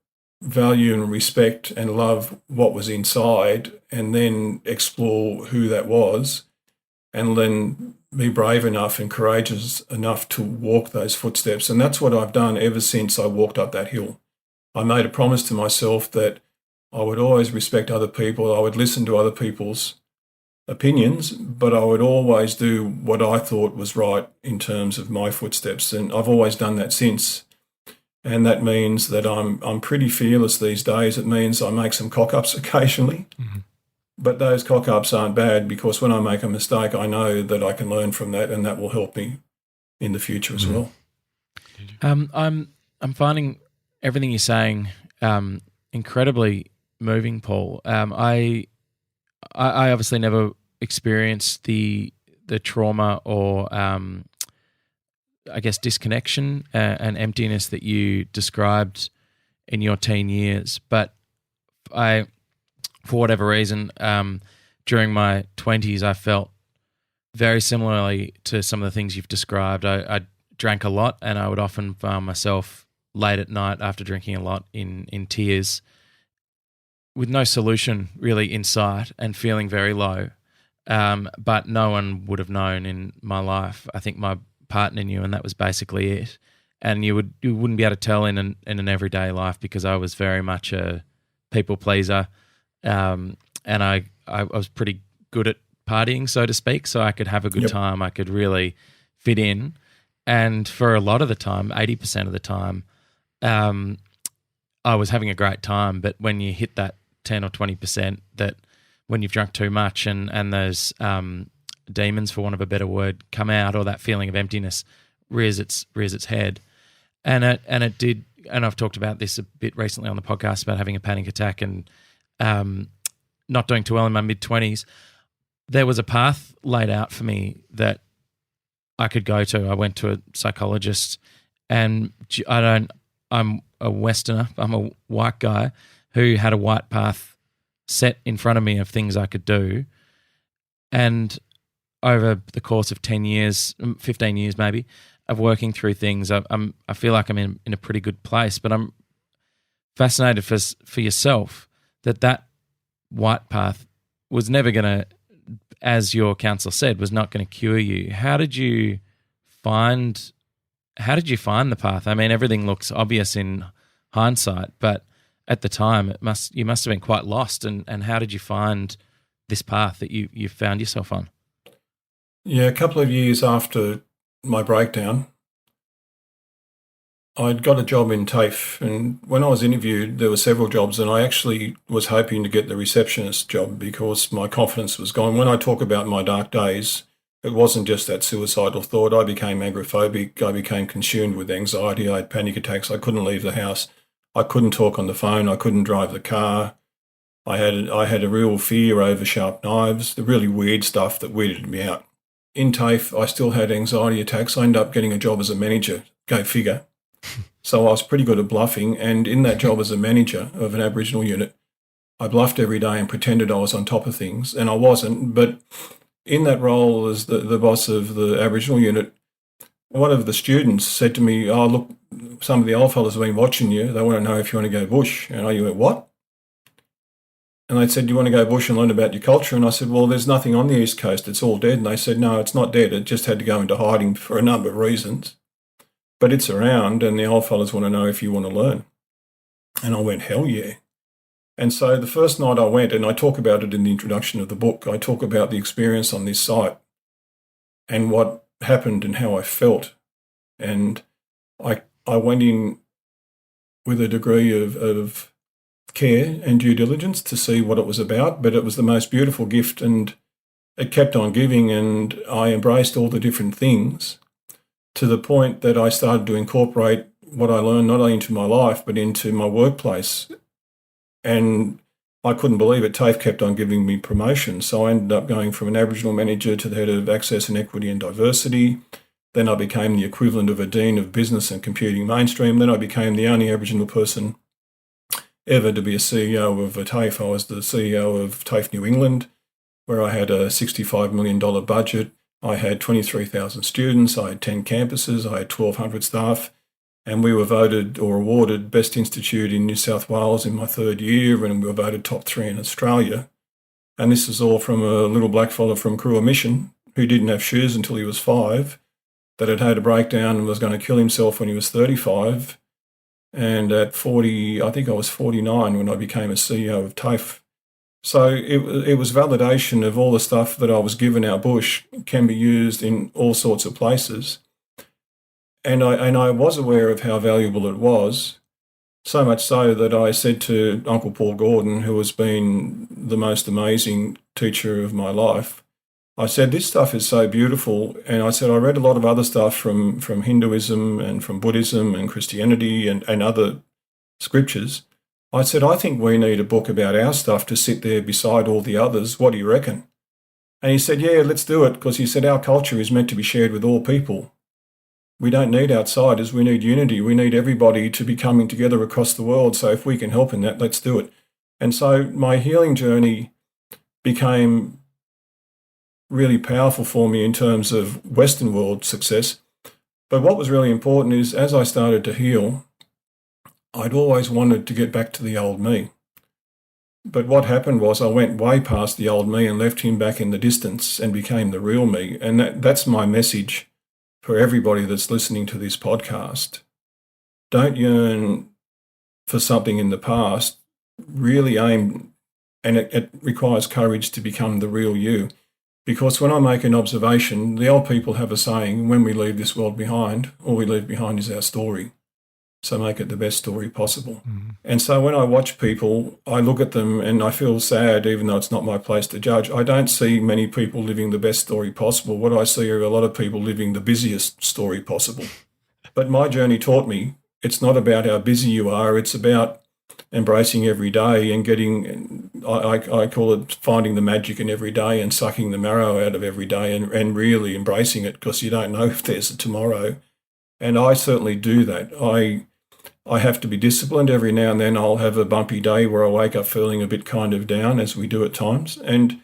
value and respect and love what was inside, and then explore who that was, and then be brave enough and courageous enough to walk those footsteps. And that's what I've done ever since I walked up that hill. I made a promise to myself that I would always respect other people, I would listen to other people's opinions, but I would always do what I thought was right in terms of my footsteps. And I've always done that since. And that means that I'm pretty fearless these days. It means I make some cock-ups occasionally, but those cock-ups aren't bad because when I make a mistake, I know that I can learn from that, and that will help me in the future as well. I'm finding everything you're saying incredibly moving, Paul. I obviously never experienced the trauma or I guess, disconnection and emptiness that you described in your teen years. But for whatever reason, during my 20s, I felt very similarly to some of the things you've described. I drank a lot, and I would often find myself late at night after drinking a lot in tears, with no solution really in sight and feeling very low. But no one would have known in my life. I think my partner knew, and that was basically it. And you wouldn't be able to tell in an everyday life, because I was very much a people pleaser, and I was pretty good at partying, so to speak. So I could have a good time. I could really fit in, and for a lot of the time, 80% of the time, I was having a great time. But when you hit that 10 or 20%, that when you've drunk too much and those demons, for want of a better word, come out, or that feeling of emptiness rears its head. And it did, and I've talked about this a bit recently on the podcast about having a panic attack and not doing too well in my mid-20s. There was a path laid out for me that I could go to. I went to a psychologist, and I'm a Westerner, I'm a white guy who had a white path set in front of me of things I could do. And over the course of 10 years, 15 years maybe, of working through things, I feel like I'm in a pretty good place. But I'm fascinated for yourself that white path was never going to, as your counsellor said, was not going to cure you. How did you find the path? I mean, everything looks obvious in hindsight, but at the time you must have been quite lost. And how did you find this path that you found yourself on? Yeah, a couple of years after my breakdown, I'd got a job in TAFE, and when I was interviewed, there were several jobs, and I actually was hoping to get the receptionist job because my confidence was gone. When I talk about my dark days, it wasn't just that suicidal thought. I became agoraphobic. I became consumed with anxiety. I had panic attacks. I couldn't leave the house. I couldn't talk on the phone. I couldn't drive the car. I had a real fear over sharp knives, the really weird stuff that weirded me out. In TAFE, I still had anxiety attacks. I ended up getting a job as a manager, go figure. So I was pretty good at bluffing, and in that job as a manager of an Aboriginal unit, I bluffed every day and pretended I was on top of things, and I wasn't. But in that role as the boss of the Aboriginal unit, one of the students said to me, "Oh, look, some of the old fellas have been watching you. They want to know if you want to go bush." And I went, "What?" And they said, "Do you want to go bush and learn about your culture?" And I said, "Well, there's nothing on the East Coast. It's all dead." And they said, "No, it's not dead. It just had to go into hiding for a number of reasons. But it's around, and the old fellas want to know if you want to learn." And I went, "Hell yeah." And so the first night I went, and I talk about it in the introduction of the book, I talk about the experience on this site and what happened and how I felt. And I went in with a degree of care and due diligence to see what it was about, but it was the most beautiful gift, and it kept on giving, and I embraced all the different things to the point that I started to incorporate what I learned not only into my life but into my workplace. And I couldn't believe it. TAFE kept on giving me promotions. So I ended up going from an Aboriginal manager to the head of Access and Equity and Diversity. Then I became the equivalent of a Dean of Business and Computing Mainstream. Then I became the only Aboriginal person ever to be a CEO of a TAFE. I was the CEO of TAFE New England, where I had a $65 million budget. I had 23,000 students, I had 10 campuses, I had 1,200 staff, and we were voted or awarded Best Institute in New South Wales in my third year, and we were voted top 3 in Australia. And this is all from a little black fella from Crewe Mission who didn't have shoes until he was 5, that had a breakdown and was going to kill himself when he was 35. And at 40, I think I was 49 when I became a CEO of TAFE. So it was validation of all the stuff that I was given out bush can be used in all sorts of places. And I was aware of how valuable it was, so much so that I said to Uncle Paul Gordon, who has been the most amazing teacher of my life, I said, "This stuff is so beautiful." And I said, I read a lot of other stuff from Hinduism and from Buddhism and Christianity and other scriptures. I said, "I think we need a book about our stuff to sit there beside all the others. What do you reckon?" And he said, "Yeah, let's do it," because he said our culture is meant to be shared with all people. we don't need outsiders. We need unity. We need everybody to be coming together across the world. So if we can help in that, let's do it. And so my healing journey became really powerful for me in terms of Western world success. But what was really important is as I started to heal, I'd always wanted to get back to the old me. But what happened was I went way past the old me and left him back in the distance and became the real me. And that's my message for everybody that's listening to this podcast. Don't yearn for something in the past. Really aim, and it requires courage to become the real you. Because when I make an observation, the old people have a saying, when we leave this world behind, all we leave behind is our story. So make it the best story possible. Mm-hmm. And so when I watch people, I look at them and I feel sad, even though it's not my place to judge. I don't see many people living the best story possible. What I see are a lot of people living the busiest story possible. But my journey taught me it's not about how busy you are. It's about embracing every day and getting, I call it finding the magic in every day and sucking the marrow out of every day and really embracing it, because you don't know if there's a tomorrow. And I certainly do that. I have to be disciplined. Every now and then I'll have a bumpy day where I wake up feeling a bit kind of down, as we do at times. And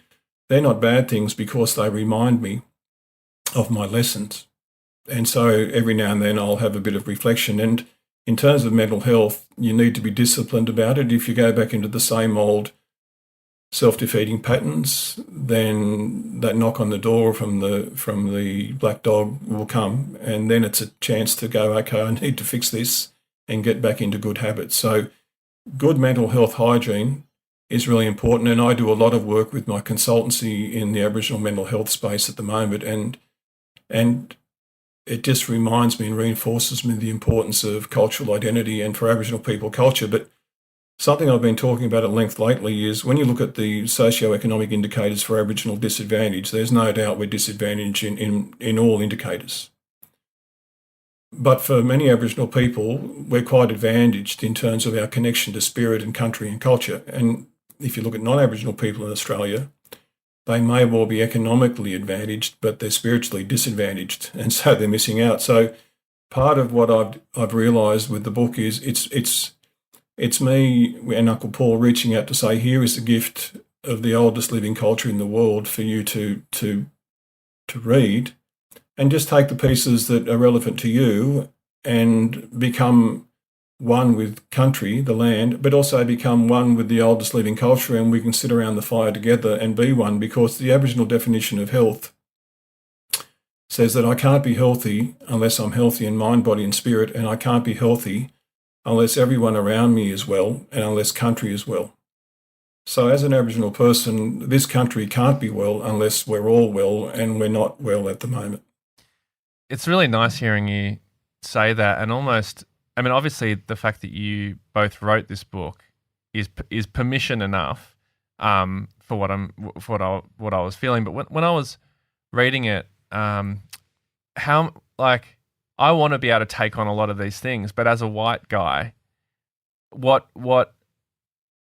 they're not bad things because they remind me of my lessons. And so every now and then I'll have a bit of reflection. And in terms of mental health, you need to be disciplined about it. If you go back into the same old self-defeating patterns, then that knock on the door from the black dog will come, and then it's a chance to go, okay, I need to fix this and get back into good habits. So good mental health hygiene is really important, and I do a lot of work with my consultancy in the Aboriginal mental health space at the moment, and it just reminds me and reinforces me the importance of cultural identity and for Aboriginal people culture. But something I've been talking about at length lately is when you look at the socio-economic indicators for Aboriginal disadvantage, there's no doubt we're disadvantaged in all indicators. But for many Aboriginal people, we're quite advantaged in terms of our connection to spirit and country and culture. And if you look at non-Aboriginal people in Australia, they may well be economically advantaged, but they're spiritually disadvantaged, and so they're missing out. So part of what I've realised with the book is it's me and Uncle Paul reaching out to say, here is the gift of the oldest living culture in the world for you to read, and just take the pieces that are relevant to you and become one with country, the land, but also become one with the oldest living culture, and we can sit around the fire together and be one, because the Aboriginal definition of health says that I can't be healthy unless I'm healthy in mind, body and spirit, and I can't be healthy unless everyone around me is well and unless country is well. So as an Aboriginal person, this country can't be well unless we're all well, and we're not well at the moment. It's really nice hearing you say that, and almost, I mean, obviously the fact that you both wrote this book is permission enough for what I was feeling. But when I was reading it, how, like, I want to be able to take on a lot of these things, but as a white guy, what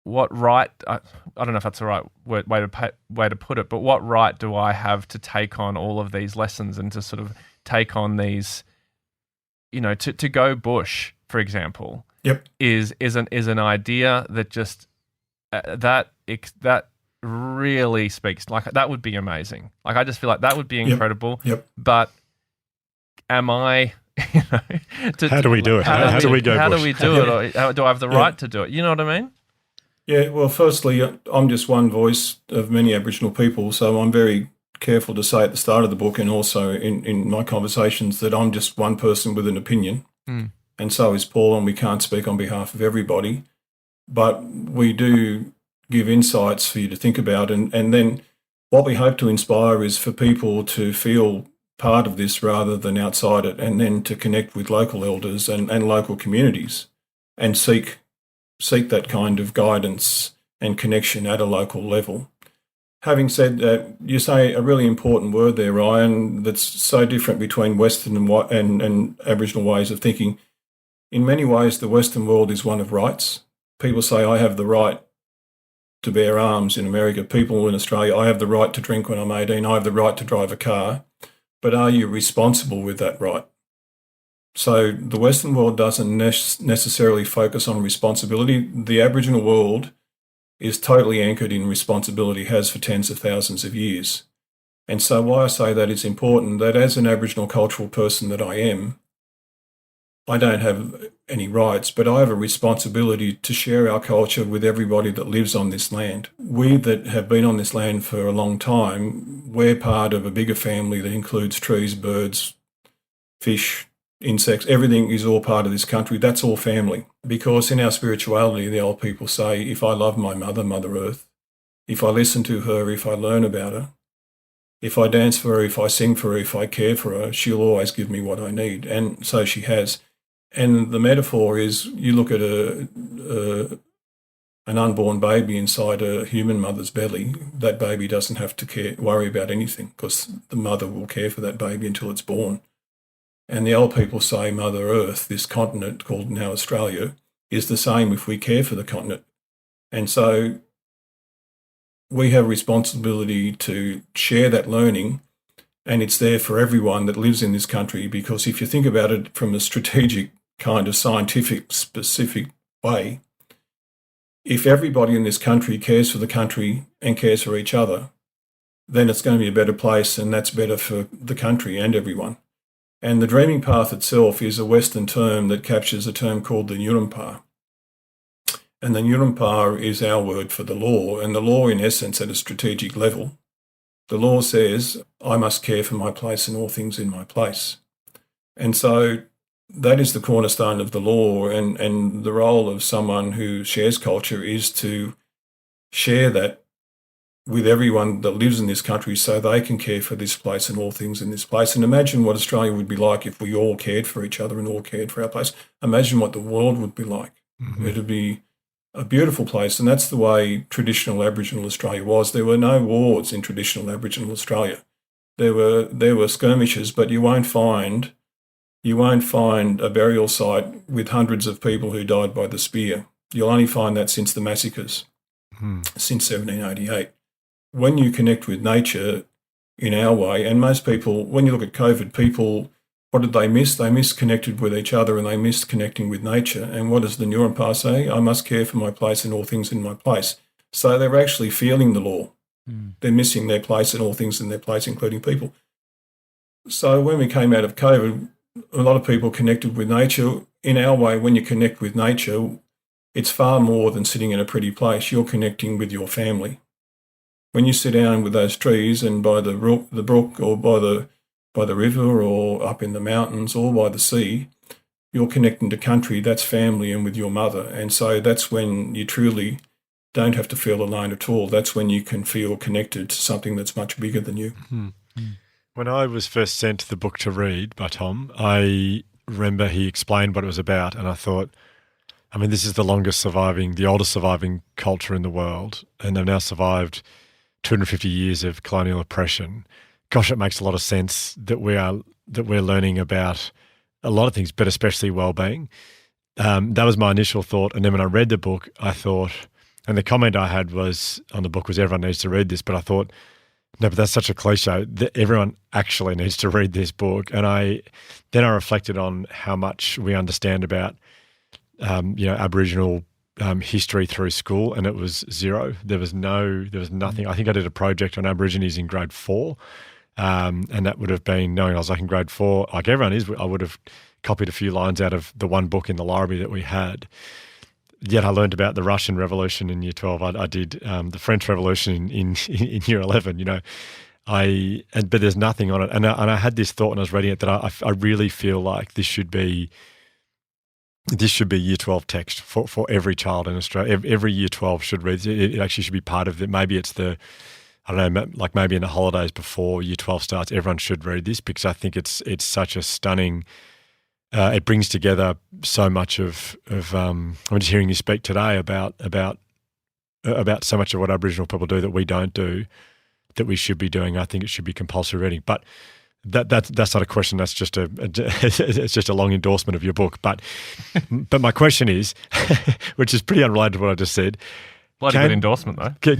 right? I don't know if that's the right way to put it, but what right do I have to take on all of these lessons and to sort of take on these, to go bush, for example? Yep. is an idea that just that really speaks. Like, that would be amazing. Like, I just feel like that would be incredible. Yep. But am I? How do we do it? How do we go bush? How do we do it? Or do I have the right to do it? You know what I mean? Yeah, well, firstly, I'm just one voice of many Aboriginal people, so I'm very careful to say at the start of the book and also in my conversations that I'm just one person with an opinion, and so is Paul, and we can't speak on behalf of everybody, but we do give insights for you to think about, and then what we hope to inspire is for people to feel part of this rather than outside it, and then to connect with local elders and local communities and seek that kind of guidance and connection at a local level. Having said that, you say a really important word there, Ryan, that's so different between Western and Aboriginal ways of thinking. In many ways, the Western world is one of rights. People say, I have the right to bear arms in America. People in Australia, I have the right to drink when I'm 18. I have the right to drive a car. But are you responsible with that right? So the Western world doesn't necessarily focus on responsibility. The Aboriginal world is totally anchored in responsibility, has for tens of thousands of years. And so why I say that is important, that as an Aboriginal cultural person that I am, I don't have any rights, but I have a responsibility to share our culture with everybody that lives on this land. We that have been on this land for a long time, we're part of a bigger family that includes trees, birds, fish, insects. Everything is all part of this country. That's all family. Because in our spirituality, the old people say, if I love my mother, Mother Earth, if I listen to her, if I learn about her, if I dance for her, if I sing for her, if I care for her, she'll always give me what I need. And so she has. And the metaphor is, you look at an unborn baby inside a human mother's belly, that baby doesn't have to worry about anything because the mother will care for that baby until it's born. And the old people say Mother Earth, this continent called now Australia, is the same if we care for the continent. And so we have a responsibility to share that learning, and it's there for everyone that lives in this country, because if you think about it from a strategic kind of scientific specific way, if everybody in this country cares for the country and cares for each other, then it's going to be a better place, and that's better for the country and everyone. And the dreaming path itself is a Western term that captures a term called the Nyurumpar. And the Nyurumpar is our word for the law, and the law in essence at a strategic level. The law says, I must care for my place and all things in my place. And so that is the cornerstone of the law, and the role of someone who shares culture is to share that with everyone that lives in this country so they can care for this place and all things in this place. And imagine what Australia would be like if we all cared for each other and all cared for our place. Imagine what the world would be like. Mm-hmm. It would be a beautiful place, and that's the way traditional Aboriginal Australia was. There were no wars in traditional Aboriginal Australia. There were skirmishes, but you won't find a burial site with hundreds of people who died by the spear. You'll only find that since the massacres, since 1788. When you connect with nature in our way, and most people, when you look at COVID, people, what did they miss? They missed connected with each other, and they missed connecting with nature. And what does the Nyurumpar say? I must care for my place and all things in my place. So they're actually feeling the law. They're missing their place and all things in their place, including people. So when we came out of COVID, a lot of people connected with nature. In our way, when you connect with nature, it's far more than sitting in a pretty place. You're connecting with your family. When you sit down with those trees and by the brook or by the river or up in the mountains or by the sea, you're connecting to country. That's family and with your mother. And so that's when you truly don't have to feel alone at all. That's when you can feel connected to something that's much bigger than you. When I was first sent the book to read by Tom, I remember he explained what it was about, and I thought, I mean, this is the oldest surviving culture in the world, and they've now survived 250 years of colonial oppression. Gosh, it makes a lot of sense that we're learning about a lot of things, but especially well-being. That was my initial thought, and then when I read the book, I thought, and the comment I had was on the book was everyone needs to read this, but I thought, no, but that's such a cliche that everyone actually needs to read this book. And I reflected on how much we understand about, Aboriginal history through school, and it was zero. There was nothing. I think I did a project on Aborigines in grade 4, and that would have been, knowing I was like in grade 4, like everyone is, I would have copied a few lines out of the one book in the library that we had. Yet I learned about the Russian Revolution in Year 12. I did the French Revolution in Year 11. But there's nothing on it. And I had this thought when I was reading it that I really feel like this should be Year 12 text for every child in Australia. Every Year 12 should read it. It actually should be part of it. Maybe it's I don't know, like maybe in the holidays before Year 12 starts, everyone should read this, because I think it's such a stunning. It brings together so much of I'm just hearing you speak today about so much of what Aboriginal people do that we don't do, that we should be doing. I think it should be compulsory reading. But that's not a question. That's just it's just a long endorsement of your book. But my question is, which is pretty unrelated to what I just said. Bloody good endorsement though.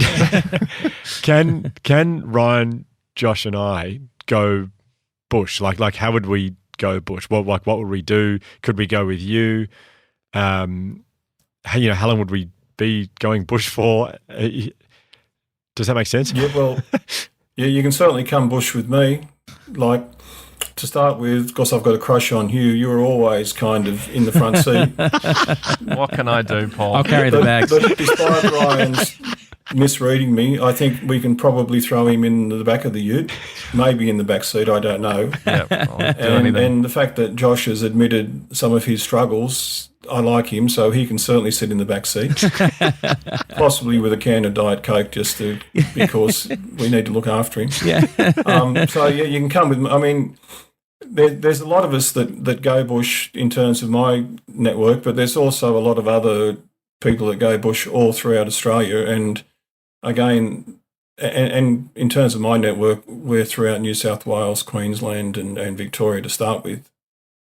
Can Ryan, Josh, and I go bush? Like how would we go bush? What would we do? Could we go with you? How long would we be going bush for? Does that make sense? Yeah, well, yeah, you can certainly come bush with me. Like, to start with, because I've got a crush on Hugh, you're always kind of in the front seat. What can I do, Paul? I'll carry the bags. But despite Ryan's misreading me, I think we can probably throw him in the back of the ute, maybe in the back seat, I don't know. Yeah, I'll do anything. And the fact that Josh has admitted some of his struggles, I like him, so he can certainly sit in the back seat, possibly with a can of Diet Coke because we need to look after him. Yeah. So, yeah, you can come with me. I mean, there's a lot of us that go bush in terms of my network, but there's also a lot of other people that go bush all throughout Australia. And again, and in terms of my network, we're throughout New South Wales, Queensland and Victoria to start with.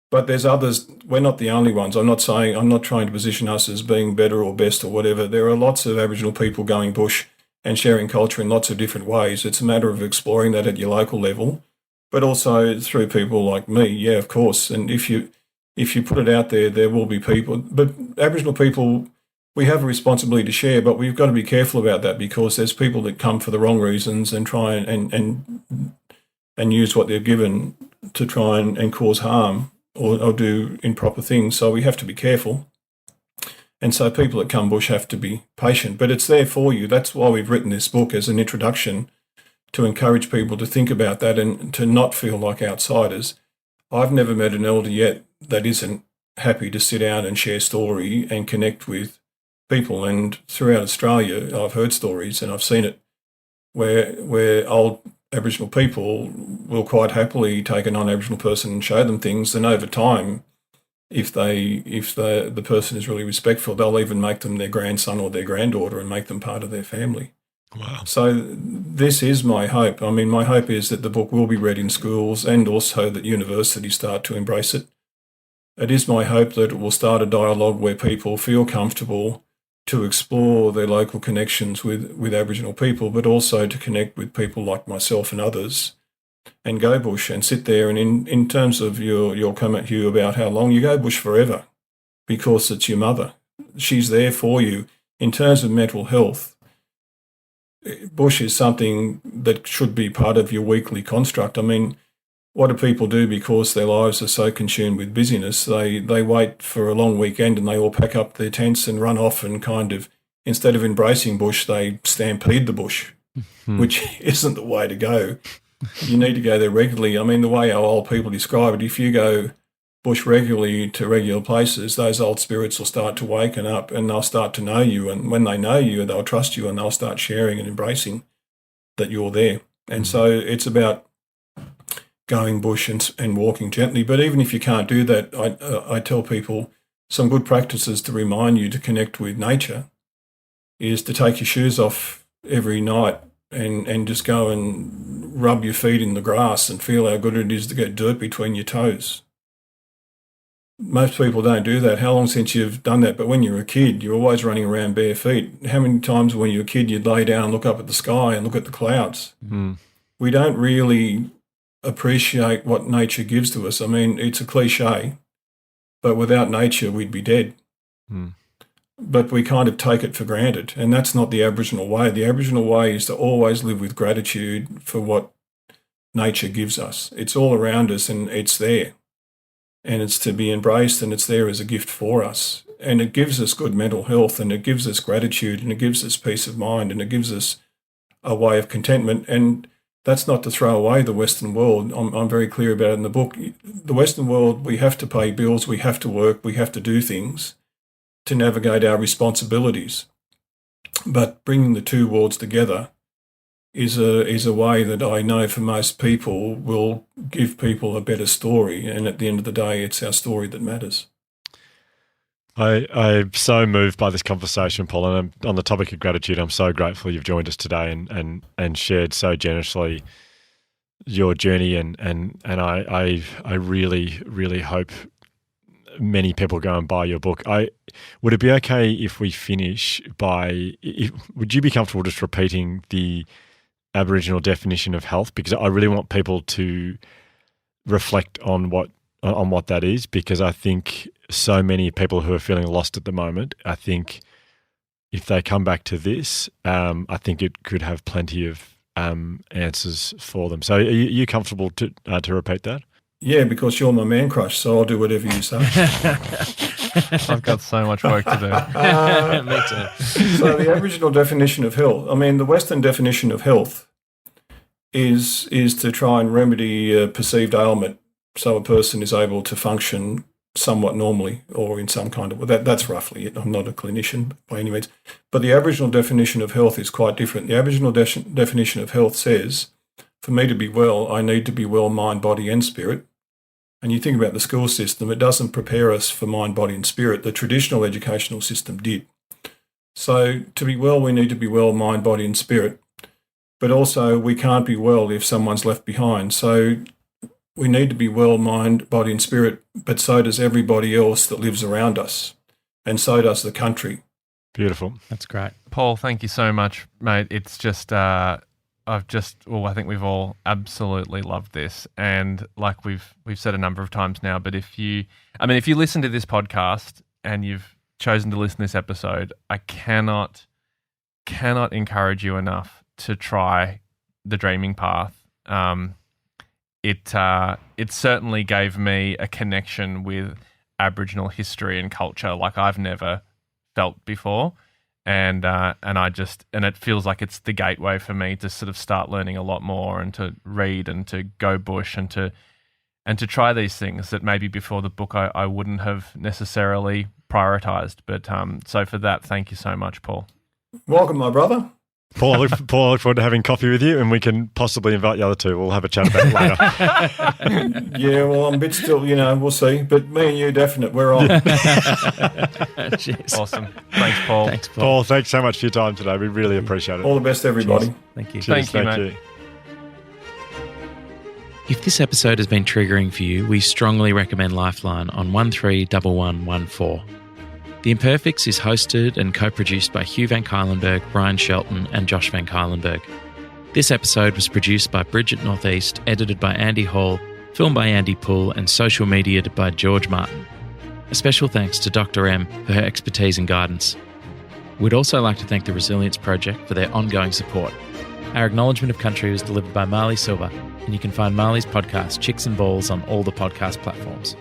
But there's others. We're not the only ones. I'm not trying to position us as being better or best or whatever. There are lots of Aboriginal people going bush and sharing culture in lots of different ways. It's a matter of exploring that at your local level, but also through people like me. Yeah, of course. And if you put it out there, there will be people. But Aboriginal people, we have a responsibility to share, but we've got to be careful about that because there's people that come for the wrong reasons and try and use what they're given to try and cause harm or do improper things. So we have to be careful. And so people that come bush have to be patient, but it's there for you. That's why we've written this book as an introduction to encourage people to think about that and to not feel like outsiders. I've never met an elder yet that isn't happy to sit down and share story and connect with people. And throughout Australia, I've heard stories and I've seen it where old Aboriginal people will quite happily take a non-Aboriginal person and show them things, and over time, if the person is really respectful, they'll even make them their grandson or their granddaughter and make them part of their family. Wow. So this is my hope. I mean, my hope is that the book will be read in schools and also that universities start to embrace it. It is my hope that it will start a dialogue where people feel comfortable to explore their local connections with Aboriginal people, but also to connect with people like myself and others and go bush and sit there. And in terms of your comment, Hugh, about how long, you go bush forever because it's your mother. She's there for you. In terms of mental health, bush is something that should be part of your weekly construct. I mean, what do people do because their lives are so consumed with busyness? They wait for a long weekend and they all pack up their tents and run off and kind of, instead of embracing bush, they stampede the bush, which isn't the way to go. You need to go there regularly. I mean, the way our old people describe it, if you go bush regularly to regular places, those old spirits will start to waken up and they'll start to know you. And when they know you, they'll trust you and they'll start sharing and embracing that you're there. And so it's about going bush and walking gently. But even if you can't do that, I tell people some good practices to remind you to connect with nature is to take your shoes off every night and just go and rub your feet in the grass and feel how good it is to get dirt between your toes. Most people don't do that. How long since you've done that? But when you're a kid, you're always running around bare feet. How many times when you're a kid you'd lay down and look up at the sky and look at the clouds? We don't really appreciate what nature gives to us. I mean, it's a cliche, but without nature, we'd be dead. But we kind of take it for granted, and that's not the Aboriginal way. The Aboriginal way is to always live with gratitude for what nature gives us. It's all around us and it's there, and it's to be embraced, and it's there as a gift for us. And it gives us good mental health, and it gives us gratitude, and it gives us peace of mind, and it gives us a way of contentment. And that's not to throw away the Western world. I'm very clear about it in the book. The Western world, we have to pay bills, we have to work, we have to do things to navigate our responsibilities. But bringing the two worlds together is a way that I know for most people will give people a better story. And at the end of the day, it's our story that matters. I'm so moved by this conversation, Paul, and on the topic of gratitude, I'm so grateful you've joined us today and shared so generously your journey, and I really, really hope many people go and buy your book. Would it be okay if we finish would you be comfortable just repeating the Aboriginal definition of health? Because I really want people to reflect on what on what that is, because I think so many people who are feeling lost at the moment, I think if they come back to this, I think it could have plenty of answers for them. So are you comfortable to repeat that? Yeah, because you're my man crush, so I'll do whatever you say. I've got so much work to do. Me too. So the Aboriginal definition of health, I mean, the Western definition of health is to try and remedy a perceived ailment so a person is able to function somewhat normally or in some kind of, that's roughly it. I'm not a clinician by any means. But the Aboriginal definition of health is quite different. The Aboriginal definition of health says, for me to be well, I need to be well mind, body and spirit. And you think about the school system, it doesn't prepare us for mind, body and spirit. The traditional educational system did. So to be well, we need to be well mind, body and spirit. But also we can't be well if someone's left behind. So we need to be well mind, body and spirit, but so does everybody else that lives around us. And so does the country. Beautiful. That's great. Paul, thank you so much, mate. It's just, I think we've all absolutely loved this. And like we've said a number of times now, but if you listen to this podcast and you've chosen to listen to this episode, I cannot encourage you enough to try the Dreaming Path. It certainly gave me a connection with Aboriginal history and culture like I've never felt before. And it feels like it's the gateway for me to sort of start learning a lot more and to read and to go bush and to try these things that maybe before the book I wouldn't have necessarily prioritized. But so for that, thank you so much, Paul. Welcome, my brother. Paul, I look forward to having coffee with you, and we can possibly invite the other two. We'll have a chat about it later. Yeah, well, I'm a bit still, we'll see. But me and you, definite, we're on. Cheers. Awesome. Thanks, Paul. Thanks, Paul. Paul, thanks so much for your time today. We really appreciate it. All the best, everybody. Cheers. Thank you. Thank you, mate. If this episode has been triggering for you, we strongly recommend Lifeline on 131114. The Imperfects is hosted and co-produced by Hugh Van Cuylenberg, Brian Shelton and Josh Van Cuylenberg. This episode was produced by Bridget Northeast, edited by Andy Hall, filmed by Andy Poole and social mediated by George Martin. A special thanks to Dr. M for her expertise and guidance. We'd also like to thank the Resilience Project for their ongoing support. Our acknowledgement of country was delivered by Marley Silva, and you can find Marley's podcast Chicks and Balls on all the podcast platforms.